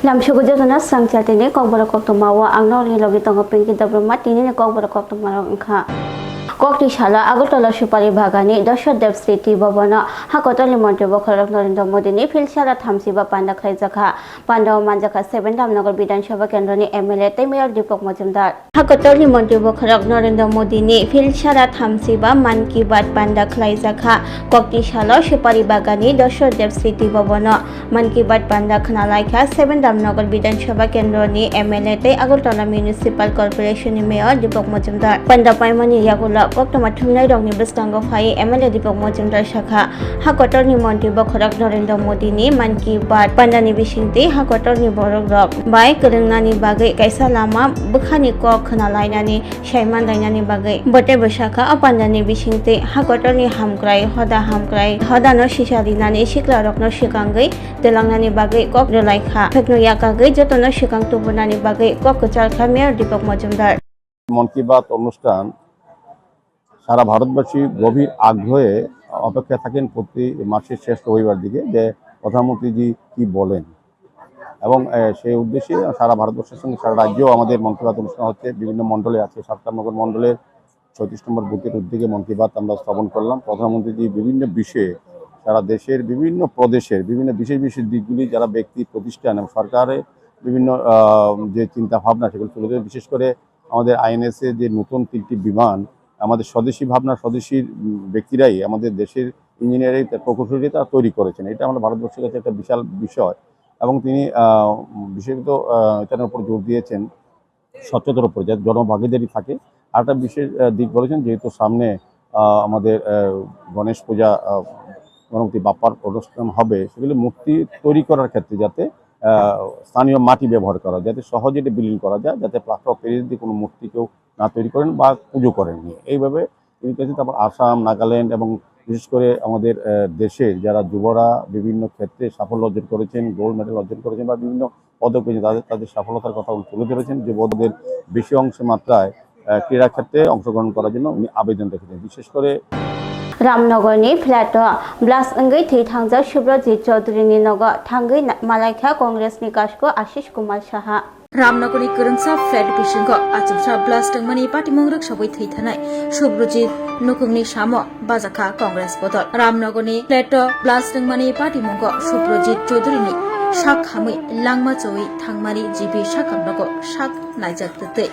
Namsugo jona Swrangchati ni Kokborok Koktwma wa angno ni logi tongo Pinki Debbarma tini ni Kokborok Koktwma rongkha. Kokti shala Agutala Supari Bagani Dosho Dev City Bobona Hakotali Monte Bokarok Norindo Modini Filshala Thamsiba Panda Khaizakha Panda Manjaka 7 Damnagar Bidan Sabha Kendroni MLA Mayor Dipok Majumdar Hakotali Monte Bokarok Norindo Modini Filshala Thamsiba Manki Bat Panda Khaizakha Kokti shala Supari Bagani Dosho Dev City Bobona Manki Bat Panda Khanalaikha 7 Damnagar Bidan Sabha Kendroni MLA Agutala Municipal Corporation ni Mayor Dipok Majumdar Panda Paimani Yagula Koktwma thumnai rokni bwskango phai MLA Dipok Majumdar Shakha Hakotorni Monti Bokarok Narendra Modi ni Manki Bat Pandani Bisingti Hakotorni Borok Rok bai Kwrwngnani bagui kaisa lama bwkhani kok khwnalainani saiman lainani bagui bote bwsakha Pandani Bisingti Hakotorni hamkrai hodano sisarinani sikla rokno sikangui delangnani bagui kok relaikha phekno yakagui jotono sikang tubunani bagui kok kchalkha Mayor Dipok Majumdar মন কি বাত অনুষ্ঠান সারা ভারতবাসী গভীর আগ্রহে অপেক্ষা থাকেন প্রতি মাসের শেষ রবিবার দিকে যে প্রধানমন্ত্রীজি কি বলেন এবং সেই উদ্দেশ্যে সারা ভারতবর্ষের সঙ্গে সারা রাজ্যেও আমাদের মন কি বাত অনুষ্ঠান হচ্ছে বিভিন্ন মণ্ডলে আছে সরকারনগর মণ্ডলের ৩৬ নম্বর বুথের উদ্যোগে মন কি বাত আমরা স্থাপন করলাম প্রধানমন্ত্রীজি বিভিন্ন বিষয়ে সারা দেশের বিভিন্ন প্রদেশের বিভিন্ন বিশেষ দিকগুলি যারা ব্যক্তি প্রতিষ্ঠান এবং সরকারের বিভিন্ন যে চিন্তা ভাবনা সেগুলো তুলে ধরে বিশেষ করে আমাদের আইএনএসএ যে নতুন ৩টি বিমান আমাদের স্বদেশী ভাবনা স্বদেশী ব্যক্তিরাই আমাদের দেশের ইঞ্জিনিয়ারিং প্রকৌশলী তা তৈরি করেছেন এটা আমাদের ভারতবর্ষের কাছে একটা বিশাল বিষয় এবং তিনি বিশেষত এটার উপর জোর দিয়েছেন স্বচ্ছতার উপর যাতে জনভাগিদারি থাকে আর একটা বিশেষ দিক বলেছেন যেহেতু সামনে আমাদের গণেশ পূজা গণপতি বাপ্পার অনুষ্ঠান হবে সেগুলি মূর্তি তৈরি করার ক্ষেত্রে যাতে স্থানীয় মাটি ব্যবহার করা যাতে সহজে এটা বিলীন করা যায় যাতে প্লাস্টার অফ প্যারিস দিয়ে কোনো মূর্তি কেউ না তৈরি করেন বা পুজো করেননি এইভাবে তিনি করেছেন। তারপর আসাম নাগাল্যান্ড এবং বিশেষ করে আমাদের দেশের যারা যুবরা বিভিন্ন ক্ষেত্রে সাফল্য অর্জন করেছেন গোল্ড মেডেল অর্জন করেছেন বা বিভিন্ন পদক পেয়েছেন তাদের সফলতার কথা তুলে ধরেছেন যুবকদের বেশি অংশ মাত্রায় ক্রীড়া ক্ষেত্রে অংশগ্রহণ করার জন্য উনি আবেদন রেখেছেন বিশেষ করে Ramnagarni flat blas angai thi thangjak Swrangchati Chaudhary ni nogo thangai malaikha Congress ni kasko Ashish Kumar Saha Ramnagarni Kurungsa flat bisingo achumsa blasting mani party mongrok sabai thei thanai Swrangchati nukungni samo bajaka Congress bodol Ramnagarni flat blasting mani party mongo Swrangchati Chaudhary ni sak hamui langma choi thangmani jibi sakangnago sak naijak tei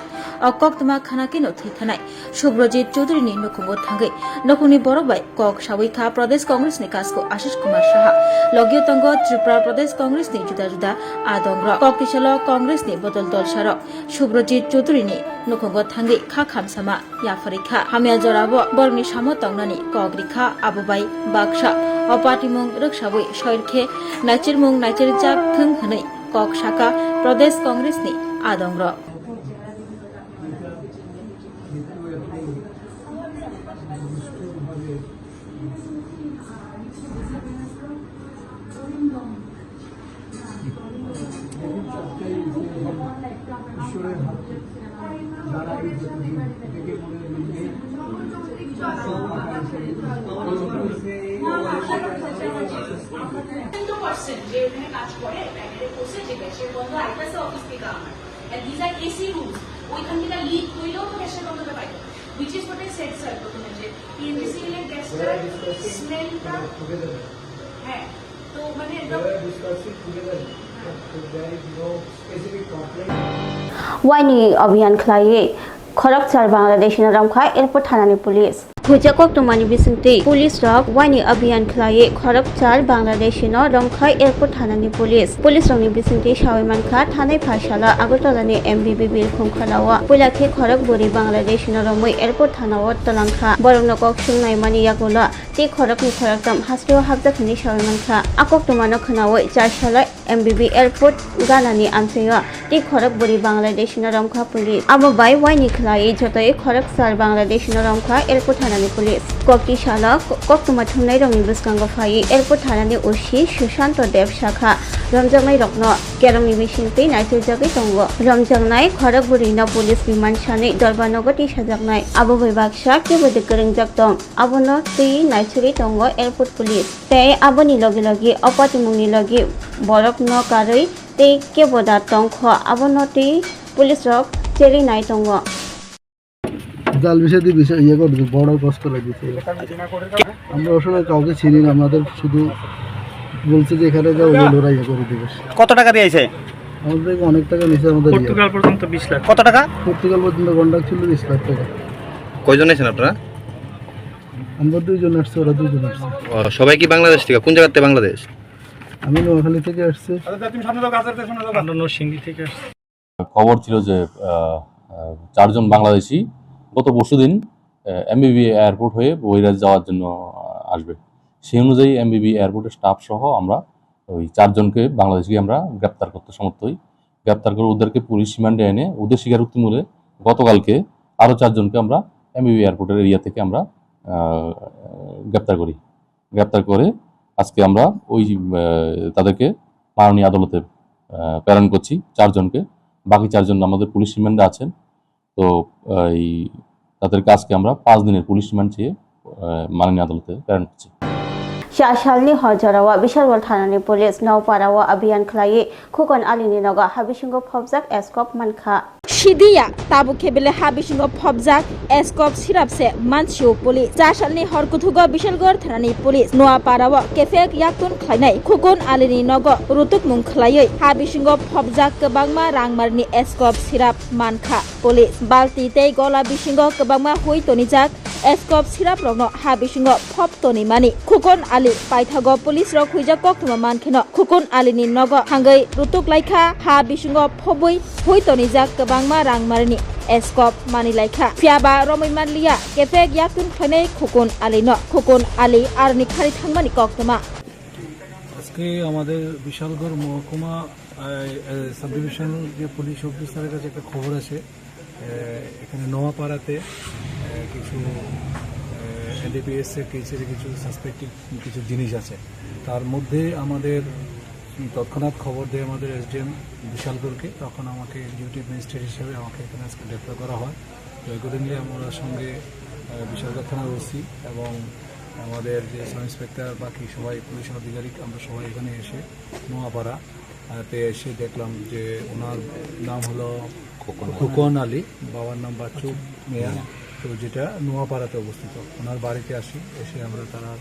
Koktwma khanakino thei thanai Swrangchati Chaudhary ni nukungo thangai nukungni borok bai kok sawaikha Pradesh Congress ni kasko Ashish Kumar Saha logio tongo Tripura Pradesh Congress ni juda adongra koktisalo Congress ni bodol dol saro Swrangchati Chaudhary ni nukungo thangai kha khamsama yafarikha hamya jorabo borni samo tongnani kogrikha abubai baksa Opatimung ruksabai soirkhe naicirmung naicirjak thung hwnai kok saka Pradesh Congress ni adongra and these are AC rooms. ওইখান থেকে leak হইলেও তো গ্যাসের গন্ধটা পাই which is what I said sir প্রথমে যে PNGC এর গ্যাসটা স্মেলটা হ্যাঁ তো মানে Waini Abhiyan Khlaye Khorokchar Bangladesh na ramkha airport thanani police Huja Koktwmani bisingti police rok Waini Abhiyan Khlaye Khorokchar Bangladesh no ramkha airport thanani police rokni bisingti Shawaimankha thanai phasala Agartala ni MBB Birkhum khalawa Pulakhe Khorokbori Bangladesh no ramui airport thanao talangkha borokno kok sungnai mani yagola ti khorokni khorakam hasrio habjakhni Shawaimankha Koktwma no khnao charsala MBB airport ganani amseyo ti Khorokbori Bangladesh no ramkha police abo bai Waini Khlaye jotoi Khorokchar Bangladesh no ramkha airport thanani police kokti shala Koktwma thumnai rokni bwskango phai airport thanani osi Sushanto Dev Shakha romjangnai rokno kerongni bisingti naicirjagui tongo romjangnai Khorokbori no police biman sani Debbarma sajaknai abo bai baksa kebodi kwrwngjak tong abono tui naicirui tongo airport police tei aboni logi Opatimungni logi borok no karui tei keboda tongkho abonoti police rok cheri nai tongo জাল বিষয় দিয়ে বিষয় ইয়ে করে বড় কষ্ট লাগছে আমরা আসলে কাউকে চিনি না আমাদের শুধু বলছে যে এখানে যাও লড়াই করে দিবে কত টাকা দিয়েছে আমাদের অনেক টাকা নিচে আমাদের পর্তুগাল পর্যন্ত 20 লাখ কত টাকা পর্তুগাল পর্যন্ত কন্ট্রাক্ট ছিল 20 লাখ টাকা কয়জন আছেন আপনারা আমরা দুইজন আসছে ওরা দুইজন আসছে সবাই কি বাংলাদেশ থেকে কোন জায়গা থেকে বাংলাদেশ আমি নোয়াখালী থেকে আসছি সিঙ্গি থেকে আসছে খবর ছিল যে চারজন বাংলাদেশি গত পরশুদিন এমবিবি এয়ারপোর্ট হয়ে বহিরাজ যাওয়ার জন্য আসবে সেই অনুযায়ী এমবিবি এয়ারপোর্টের স্টাফ সহ আমরা ওই চারজনকে বাংলাদেশকে আমরা গ্রেপ্তার করতে সমর্থ হই গ্রেপ্তার করে ওদেরকে পুলিশ রিমান্ডে এনে ওদের স্বীকারোক্তি মূলে গতকালকে আরও চারজনকে আমরা এমবিবি এয়ারপোর্টের এরিয়া থেকে আমরা গ্রেপ্তার করে আজকে আমরা ওই তাদেরকে মাননীয় আদালতে প্রেরণ করছি চারজনকে বাকি চারজন আমাদের পুলিশ রিমান্ডে আছেন তো এই তাদেরকে আজকে আমরা 5 দিনের পুলিশ রিমান্ড চেয়ে মাননীয় আদালতে প্রেরণ করছি Shasalni Hojarawa Bishalwal Thanani Police Nauparawa Abhiyan Khlai Khukon Alini Noga Habishingo Phobjak Escop Mankha Shidia tabu kebele habishingo phobjak escop sirapse mansio police jashalni horkuthugo bishalgor thanani police noa parawa kefek yaktun khlainai khukon alini nogo rutuk mung khlaioi habishingo phobjak kebangma rangmarni escop sirap mankha police balti tei gola bishingo kebangma hoi tonijak escop sirap rokno habishingo phop toni mani khukon ali paithago police rok huijak Koktwma mankheno khukon alini nogo hangai rutuk laikha habishingo phoboi hoi tonijak kebangma rangmarni escop mani laikha fiaba romoi manliya kefek yaktun khlainai khukon alino khukon ali arni khari thangmani Koktwma আজকে আমাদের বিশালগড় মহকুমা sub division যে police অফিসারের কাছে একটা খবর আছে এখানে নোয়াপাড়াতে কিছু এনডিপিএস এর কেসের কিছু সাসপেক্টেড কিছু জিনিস আছে তার মধ্যে আমাদের তৎক্ষণাৎ খবর দেয় আমাদের এসডিএম বিশালগড়কে তখন আমাকে এক্সিকিউটিভ ম্যাজিস্ট্রেট হিসেবে আমাকে এখানে আজকে গ্রেপ্তার করা হয় তো অ্যাকর্ডিংলি আমরা সঙ্গে বিশালগড় থানার ওসি এবং আমাদের যে সাব ইন্সপেক্টর বাকি সবাই পুলিশ আধিকারিক আমরা সবাই এখানে এসে নোয়াপাড়াতে এসে দেখলাম যে ওনার নাম হলো খোকন আলী বাবার নাম বাচ্চু মিয়া তো যেটা নোয়াপাড়াতে অবস্থিত ওনার বাড়িতে আসি এসে আমরা তারা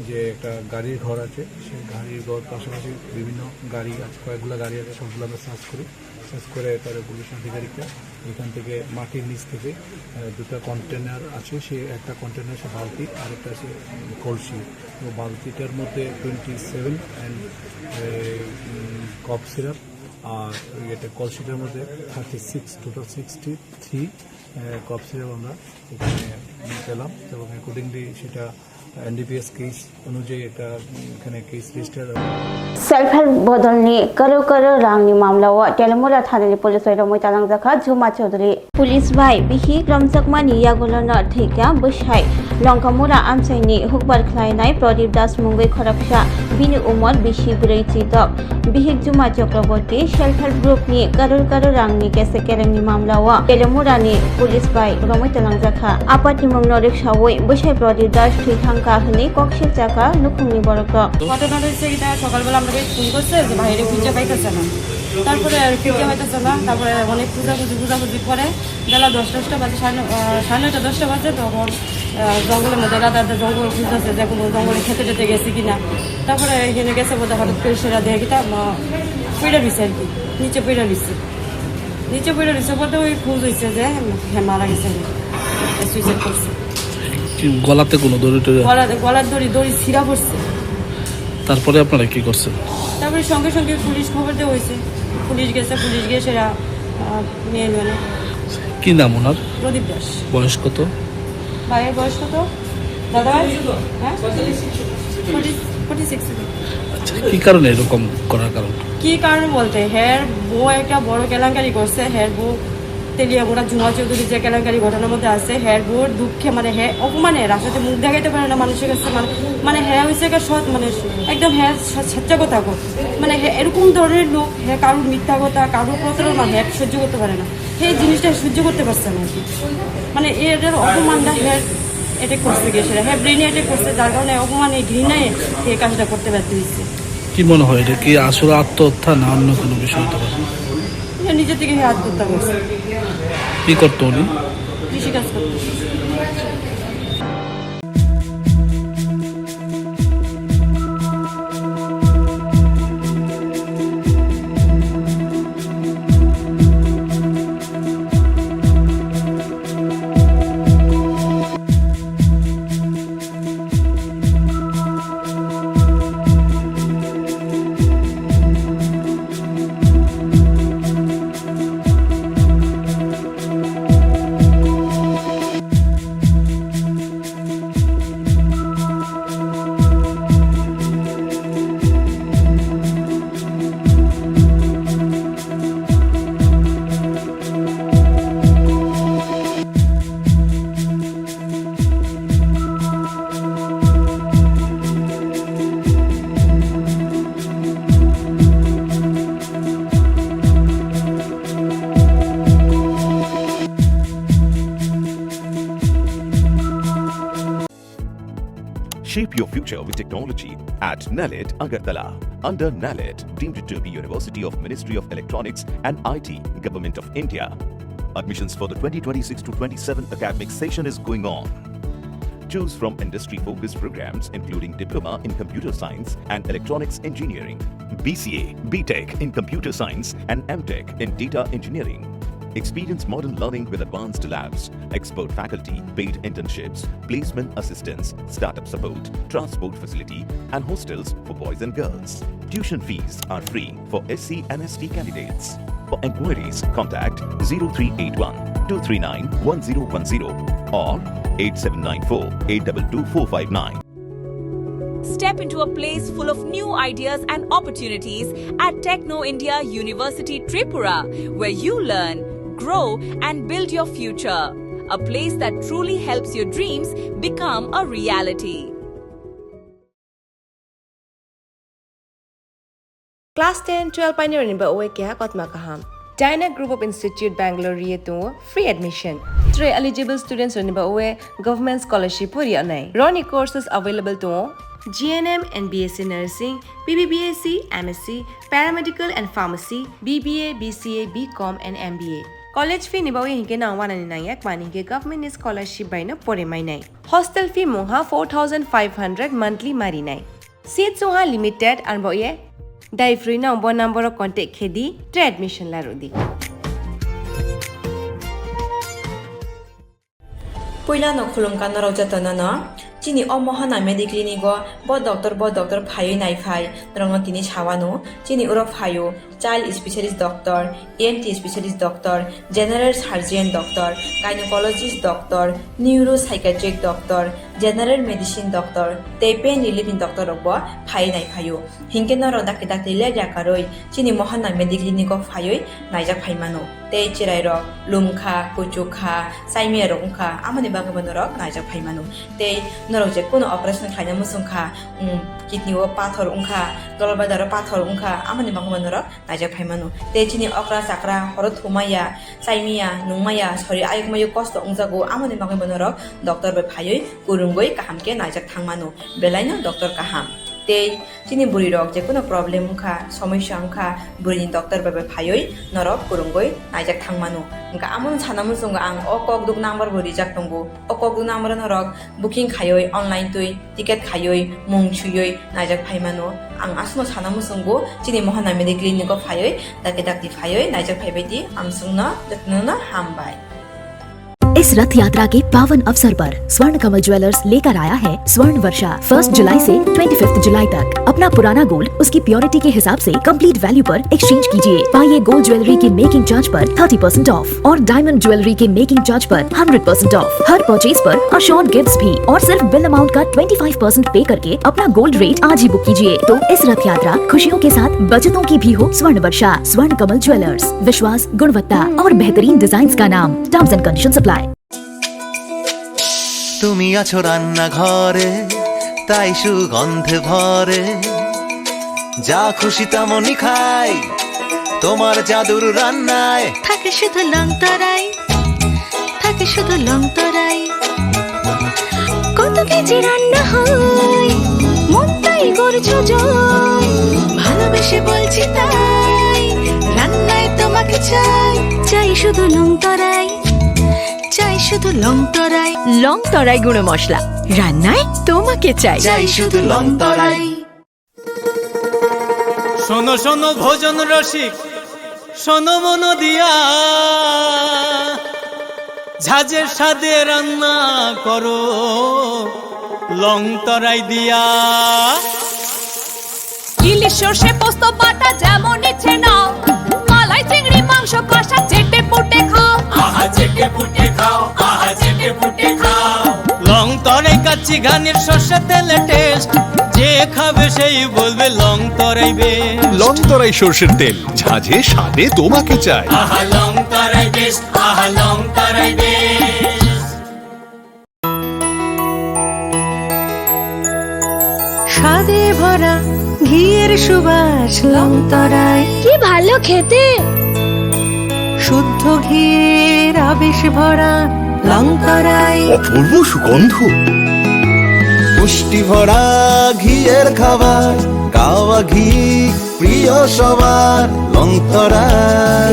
যে একটা গাড়ির ঘর আছে সেই গাড়ির ঘর পাশাপাশি বিভিন্ন গাড়ি আছে কয়েকগুলো গাড়ি আছে সবগুলো আমরা সার্চ করে তার পুলিশ আধিকারিকরা এখান থেকে মাটির নিচ থেকে দুটো কন্টেনার আছে সে একটা কন্টেনার সে বালতি আরেকটা আছে কলসি তো বালতিটার মধ্যে 27 অ্যান্ড কফ সিরাপ আর এটা কলসিটার মধ্যে 36 টোটাল 63 কফ সিরাপ আমরা এখানে পেলাম এবং অ্যাকর্ডিংলি সেটা एनडीपीएस केस अनुযায়ী একটা এখানে কেস রেজিস্টার सेल्फ हेल्प बदलनी करो रांगनि मामलाव तेलमुरा थानानि पुलिस रमै तालांजाखा जुमा चौधरी पुलिस भाई बिहि ग्रामजकमानि यागुलनो थैका बसाय लंकामुरा आमसाइनि हुकबार खलायनाय प्रदीप दास मुंगै खरकसा बिनि उमर बिसि ब्रै चिदक बिहि जुमा चक्रवर्ती सेल्फ हेल्प ग्रुपनि करो रांगनि केसे केरेंनि मामलाव तेलमुरानि पुलिस भाई रमै तालांजाखा आपाति मुंगनो रिक्सावै बसाय प्रदीप दास थैखांका हनै कक्षे जाका नुखुंनि बरक ঘটনাটা হচ্ছে এটা সকালবেলা আমাকে ফোন করছে যে বাইরে খুঁজে পাইতেছে না তারপরে খুঁজে পাইতেছে না তারপরে অনেক পূজাপুজি করে বেলা 10টা বাজে 9:30 বাজে তখন জঙ্গলের মধ্যে রাতে জঙ্গল খুঁজতেছে যে কোনো জঙ্গলে খেতে গেছে কিনা তারপরে এখানে গেছে বোধহয় হঠাৎ করে সেরা দেখে কিটা পইড়া দিচ্ছে আর কি নিচে পইড়া দিচ্ছে বলতে ওই খোঁজ হয়েছে যে হ্যাঁ মারা গেছে সুইসাইড করছে গলাতে কোনো গলার দড়ি ছিঁড়া পড়ছে তারপরে আপনারা কি করছেন তারপরে সঙ্গে সঙ্গে পুলিশ খবর দেওয়া হয়েছে পুলিশ গিয়ে সেরা নিয়ে নেন কি নাম ওনার প্রদীপ দাস বয়স কত ভাইয়ের বয়স কত দাদা হ্যাঁ 46 আচ্ছা কি কারণে এরকম করার কারণ কি কারণ বলতে হ্যাঁ বউ একটা বড় কেলেঙ্কারি করছে হ্যাঁ বউ তেলিয়ামুড়া জুমা চৌধুরী যে কেলেঙ্কারি ঘটনার মধ্যে আছে হ্যাঁ বউর দুঃখে মানে হ্যাঁ অপমানে রাস্তাতে মুখ দেখাইতে পারে না মানুষের কাছে মানে হ্যাঁ হয়েছে সৎ মানে একদম হ্যাঁ স্বেচ্ছা কথা মানে হ্যাঁ এরকম ধরনের লোক হ্যাঁ কারোর মিথ্যা কথা কারোর প্রতারণা হ্যাঁ সহ্য করতে পারে না সেই জিনিসটা সহ্য করতে পারছে না আর কি মানে এটার অপমানটা হ্যাঁ অ্যাটাক করতে গিয়ে সেটা হ্যাঁ ব্রেনে অ্যাটাক করছে যার কারণে অপমানে ঘৃণায় এই কাজটা করতে ব্যর্থ হয়েছে কি মনে হয় এটা কি আসলে আত্মহত্যা না অন্য কোনো বিষয় হতে পারে? নিজে থেকে আত্মহত্যা করছে, কি করতো উনি? কৃষিকাজ করতে। Shape your future with technology at NALED Agartala. Under NALED, deemed to be University of Ministry of Electronics and IT, Government of India. Admissions for the 2026 to 27 academic session is going on. Choose from industry-focused programs including Diploma in Computer Science and Electronics Engineering, BCA, BTech in Computer Science and MTech in Data Engineering. Experience modern learning with advanced labs, expert faculty, paid internships, placement assistance, startup support, transport facility, and hostels for boys and girls. Tuition fees are free for SC and ST candidates. For enquiries, contact 0381 239 1010 or 8794 822 459. Step into a place full of new ideas and opportunities at Techno India University Tripura, where you learn, grow and build your future. A place that truly helps your dreams become a reality. Class 10, 12 pioneer in Bawe kya Koktwma kaham. Dyna Group of Institute Bangalore riye to free admission. 3 eligible students in Bawe government scholarship puri anai. Roni courses available to GNM and BSc Nursing, BBBSc, MSc, Paramedical and Pharmacy, BBA, BCA, BCom and MBA. College fee nibawe hinke na 199 mani ke government scholarship by na pore mai nai. Hostel fee moha 4500 monthly mari nai. Seats moha limited and boye dai free na bo number of contact khedi tre admission la rodi. Poila no khulum kan ro jatana na chini o mohana mediclinic go bo doctor phayo nai phai rong tini chawano chini uro phayo child specialist doctor, ENT specialist doctor, general surgeon doctor, gynecologist doctor, neuropsychiatric doctor, general medicine doctor, te pain relieving doctor robo phai nai phayo hinke no ro dakita tele jakaroi chini mohana mediclinic go phayo naijak phaimano te chirai ro lumkha kuchukha saimia rongkha amani bagabano ro naijak phaimano te noro je kono operation khaina musungkha kidney o pathor ungkha golbadar pathor ungkha amani bagabano ro naijak phaimano te chini okra sakra horo thumaya saimia nungmaya sori ayukmayu kosto ungjago amani bagabano ro doctor be phayoi kurungoi kahamke naijak thangmano belaino doctor kaham te chini buri rok je kono problem ungkha samasya ungkha buri doctor be phayoi norok kurungoi naijak thangmano engka amon sanamun sunga ang okok duk number buri jak tongo okok duk number norok booking khayoi online tui ticket khayoi mung chuyoi naijak phaimano ang asno sanamun sungo chini mohana mediclinic ko phayoi dakti phayoi naijak phaibedi amsungna jatnona hambai. इस रथ यात्रा के पावन अवसर पर स्वर्ण कमल jewellers लेकर आया है स्वर्ण वर्षा 1 जुलाई से 25 जुलाई तक। अपना पुराना गोल्ड उसकी प्योरिटी के हिसाब से कंप्लीट वैल्यू पर एक्सचेंज कीजिए। पाइए गोल्ड ज्वेलरी के मेकिंग चार्ज पर 30% ऑफ और डायमंड ज्वेलरी के मेकिंग चार्ज पर 100% ऑफ। हर परचेज पर अशोर्ड गिफ्ट्स भी और सिर्फ बिल अमाउंट का 25% पे करके अपना गोल्ड रेट आज ही बुक कीजिए। तो इस रथ यात्रा खुशियों के साथ बचतों की भी हो। स्वर्ण वर्षा स्वर्ण कमल ज्वेलर्स, विश्वास, गुणवत्ता और बेहतरीन डिजाइन का नाम। Terms and conditions apply. তুমি আছো রান্না ঘরে তাই সুগন্ধে ভরে যা খুশি তেমনই খাই তোমার জাদুর রান্নায় থাকে শুধু লং তরাই থাকে শুধু লং তরাই কত কেজি রান্না হয় মন তাই করছো জয় ভালোবেসে বলছি তাই রান্নায় তোমাকে চাই চাই শুধু লং তরাই চাই শুধু লং তরাই লং তরাই গুঁড়ো মশলা রান্নায় তোমাকে চাই চাই শুধু লং তরাই শোনো শোনো ভোজন রসিক শোনো মন দিয়া ঝাঁঝের স্বাদে রান্না করো লং তরাই দিয়া ইলিশ সর্ষে পোস্ত বাটা যেমন ইচ্ছে নাও মালাই চিংড়ি মাংস কষা চেটে পুটে খাও আহা চেটে পুটে খাও আহা চেটে পুটে খাও লং তরাই কাচ্চি ঘানির সর্ষে তেলে টেস্ট যে খাবে সেই বলবে লং তরাই বেশ লং তরাই সর্ষের তেল ঝাঁঝে স্বাদে তোমাকে চাই আহা লং তরাই বেশ আহা লং তরাই বেশ স্বাদে ভরা ঘিয়ের সুবাস লং তরাই কি ভালো খেতে শুদ্ধ ঘিয়ের আবেশ ভরা লং তরাই অপূর্ব সুগন্ধ পুষ্টি ভরা ঘিয়ের খাবার কাওয়া ঘি প্রিয় সবার লংতরা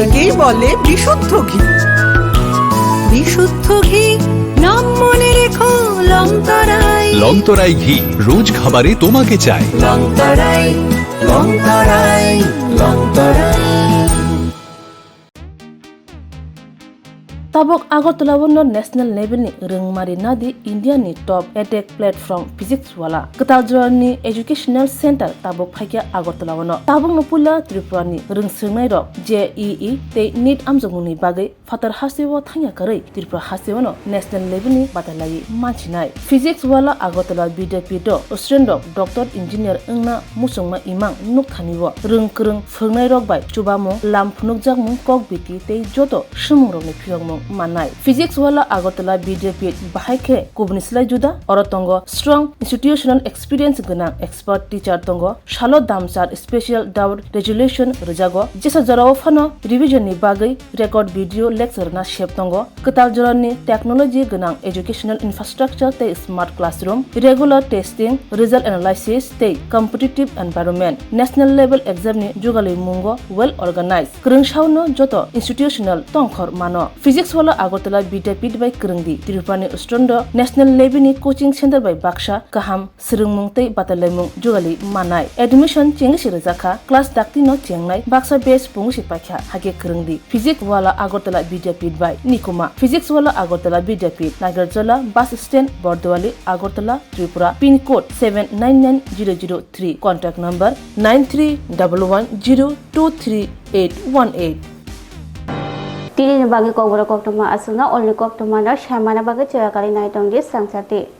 একেই বলে বিশুদ্ধ ঘি বিশুদ্ধ ঘি নাম মনে রেখো লং তরাই লং তরাই ঘি রোজ খাবারে তোমাকে চাই long Terai long Terai long Terai Tabok Agartala wonno national level ni rengmari nadi India ni top edtech platform physics wala Ketaljuran ni educational center tabok phaikia Agartala wonno tabok no pula Tripura ni rengsirnai rok JEE te NEET amjongni bagai fatar hasewo thangya karai Tripura hasewono national level ni batalai manchinai physics wala Agartala BDP do student rok doctor engineer engna musungma imang nukthaniwo rengkreng phungnai rok bai chubamo lamphunuk jakmung kok biti te joto shimung rok ni phiyongmung manai physics wala Agartala BJP bahaike kubnislai juda orotongo strong institutional experience gana expert teacher tongo shalo damsar special doubt resolution rejago jesa jarao phano revision ni bagai record video lecture na shep tongo ketal jorani technology gana educational infrastructure te smart classroom regular testing result analysis te competitive environment national level exam ni jugali mungo well organized krungshauno joto institutional tongkhor mano physics wala Agartala BJP by Krungdi Tirupani Ustrondo national level ni coaching center by Baksha Kaham Srungmung tei Batalemung Jugali Manai admission chengsi rejaka class dakti no chengnai Baksa base pungsi pakha hage Krungdi physics wala Agartala BJP by Nikuma physics wala Agartala BJP Nagarjala bus stand Bordwali Agartala Tripura pin code 799003 contact number 9311023818 Tini bagi Kokborok Koktwma asuna only Koktwma na shamana bagi cerakali naitong di Swrangchati.